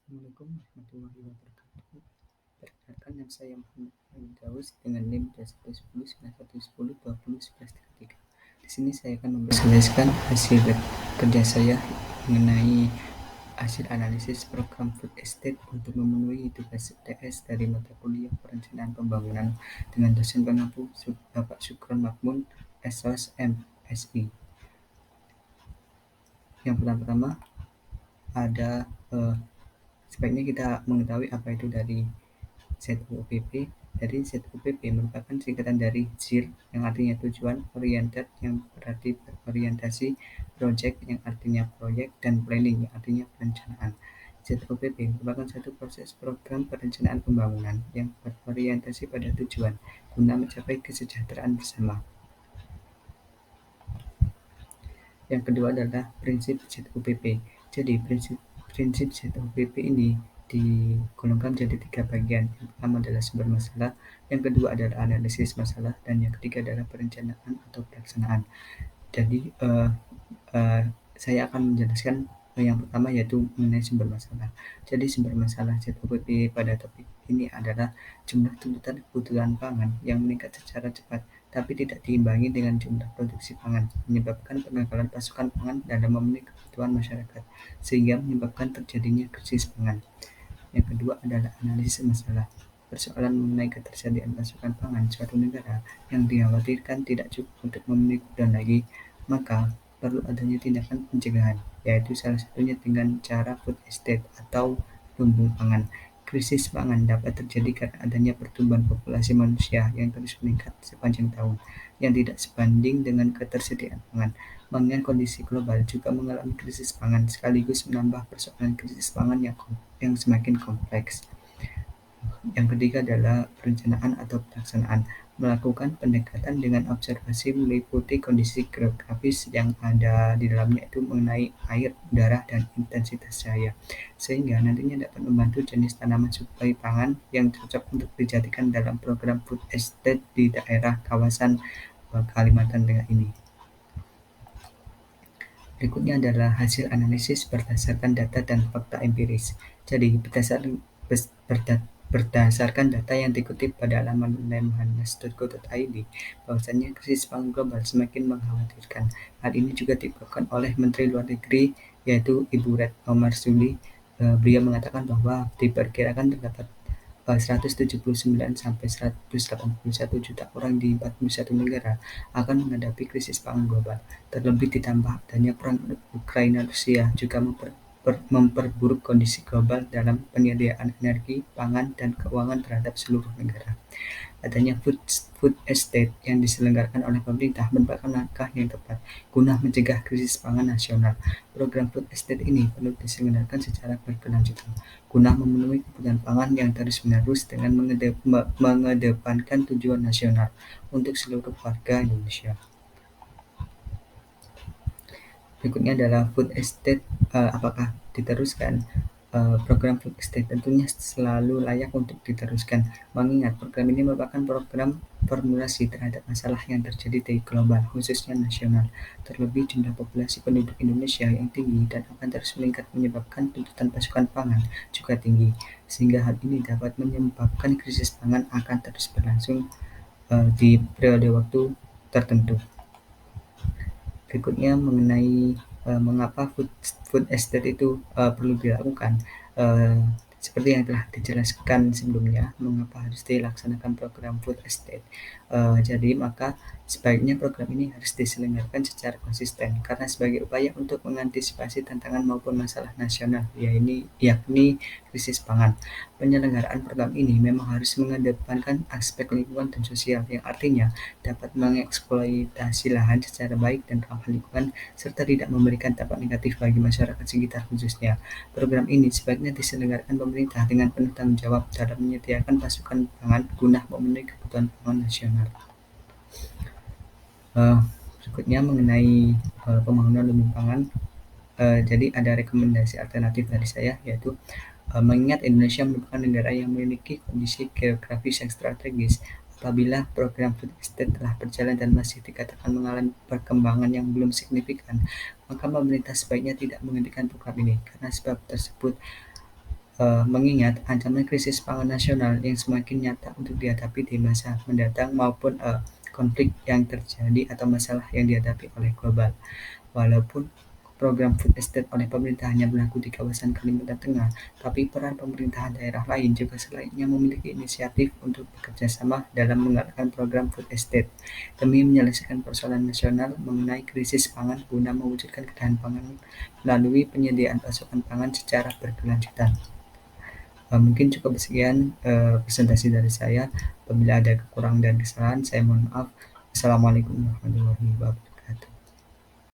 Assalamualaikum warahmatullahi wabarakatuh. Perkenalkan nama saya Muhammad Firdaus dengan NIM 21109110201133. Di sini saya akan mempresentasikan hasil kerja saya mengenai hasil analisis program food estate untuk memenuhi tugas TS dari mata kuliah perencanaan pembangunan dengan dosen pengampu Bapak Syukron Makmun SOS MSI. Yang pertama ada sebaiknya kita mengetahui apa itu dari ZOPP. Jadi ZOPP merupakan singkatan dari ZIR yang artinya tujuan, oriented yang berarti berorientasi, project yang artinya proyek, dan planning yang artinya perencanaan. ZOPP merupakan satu proses program perencanaan pembangunan yang berorientasi pada tujuan guna mencapai kesejahteraan bersama. Yang kedua adalah prinsip ZOPP. Jadi prinsip ZOPP ini digolongkan menjadi 3 bagian. Yang pertama adalah sumber masalah, yang kedua adalah analisis masalah, dan yang ketiga adalah perencanaan atau pelaksanaan. Jadi saya akan menjelaskan yang pertama yaitu mengenai sumber masalah. Jadi sumber masalah ZOPP pada topik ini adalah jumlah tuntutan kebutuhan pangan yang meningkat secara cepat tapi tidak diimbangi dengan jumlah produksi pangan, menyebabkan pengangguran pasokan pangan dalam memenuhi kebutuhan masyarakat, sehingga menyebabkan terjadinya krisis pangan. Yang kedua adalah analisis masalah. Persoalan mengenai ketersediaan pasokan pangan suatu negara yang dikhawatirkan tidak cukup untuk memenuhi kebutuhan lagi, maka perlu adanya tindakan pencegahan, yaitu salah satunya dengan cara food estate atau lumbung pangan. Krisis pangan dapat terjadi karena adanya pertumbuhan populasi manusia yang terus meningkat sepanjang tahun, yang tidak sebanding dengan ketersediaan pangan. Mengingat kondisi global juga mengalami krisis pangan, sekaligus menambah persoalan krisis pangan yang semakin kompleks. Yang ketiga adalah perencanaan atau pelaksanaan. Melakukan pendekatan dengan observasi meliputi kondisi geografis yang ada di dalamnya itu mengenai air, udara, dan intensitas cahaya. Sehingga nantinya dapat membantu jenis tanaman suplai pangan yang cocok untuk dijadikan dalam program food estate di daerah kawasan Kalimantan Tengah ini. Berikutnya adalah hasil analisis berdasarkan data dan fakta empiris. Jadi berdasarkan data yang dikutip pada laman lemhanas.go.id, bahwasannya krisis pangan global semakin mengkhawatirkan. Hal ini juga diungkapkan oleh Menteri Luar Negeri yaitu Ibu Retno Marsudi. Beliau mengatakan bahwa diperkirakan terdapat 179 sampai 181 juta orang di 41 negara akan menghadapi krisis pangan global. Terlebih ditambah adanya perang Ukraina-Rusia juga memperburuk kondisi global dalam penyediaan energi, pangan, dan keuangan terhadap seluruh negara. Adanya food estate yang diselenggarakan oleh pemerintah merupakan langkah yang tepat guna mencegah krisis pangan nasional. Program food estate ini perlu diselenggarakan secara berkelanjutan guna memenuhi kebutuhan pangan yang terus-menerus dengan mengedepankan tujuan nasional untuk seluruh warga Indonesia. Berikutnya adalah food estate, apakah diteruskan? Program food estate tentunya selalu layak untuk diteruskan, mengingat program ini merupakan program formulasi terhadap masalah yang terjadi di global, khususnya nasional. Terlebih jumlah populasi penduduk Indonesia yang tinggi dan akan terus meningkat menyebabkan tuntutan pasokan pangan juga tinggi, sehingga hal ini dapat menyebabkan krisis pangan akan terus berlangsung di periode waktu tertentu. Berikutnya mengenai mengapa food estate itu perlu dilakukan. Seperti yang telah dijelaskan sebelumnya, mengapa harus dilaksanakan program food estate. Jadi maka sebaiknya program ini harus diselenggarakan secara konsisten karena sebagai upaya untuk mengantisipasi tantangan maupun masalah nasional, yakni krisis pangan. Penyelenggaraan program ini memang harus mengedepankan aspek lingkungan dan sosial, yang artinya dapat mengeksploitasi lahan secara baik dan ramah lingkungan, serta tidak memberikan dampak negatif bagi masyarakat sekitar khususnya. Program ini sebaiknya diselenggarakan pemerintah dengan penuh tanggung jawab dalam menyediakan pasokan pangan guna memenuhi kebutuhan pangan nasional. Berikutnya mengenai pembangunan lumbung pangan. Jadi ada rekomendasi alternatif dari saya, yaitu mengingat Indonesia merupakan negara yang memiliki kondisi geografis yang strategis. Apabila program food estate telah berjalan dan masih dikatakan mengalami perkembangan yang belum signifikan, maka pemerintah sebaiknya tidak menghentikan program ini. Karena sebab tersebut, mengingat ancaman krisis pangan nasional yang semakin nyata untuk dihadapi di masa mendatang maupun konflik yang terjadi atau masalah yang dihadapi oleh global. Walaupun program food estate oleh pemerintah hanya berlaku di kawasan Kalimantan Tengah, tapi peran pemerintahan daerah lain juga selayaknya memiliki inisiatif untuk bekerja sama dalam menggalakkan program food estate demi menyelesaikan persoalan nasional mengenai krisis pangan guna mewujudkan ketahanan pangan melalui penyediaan pasokan pangan secara berkelanjutan. Mungkin cukup sekian presentasi dari saya. Apabila ada kekurangan dan kesalahan, saya mohon maaf. Assalamualaikum warahmatullahi wabarakatuh.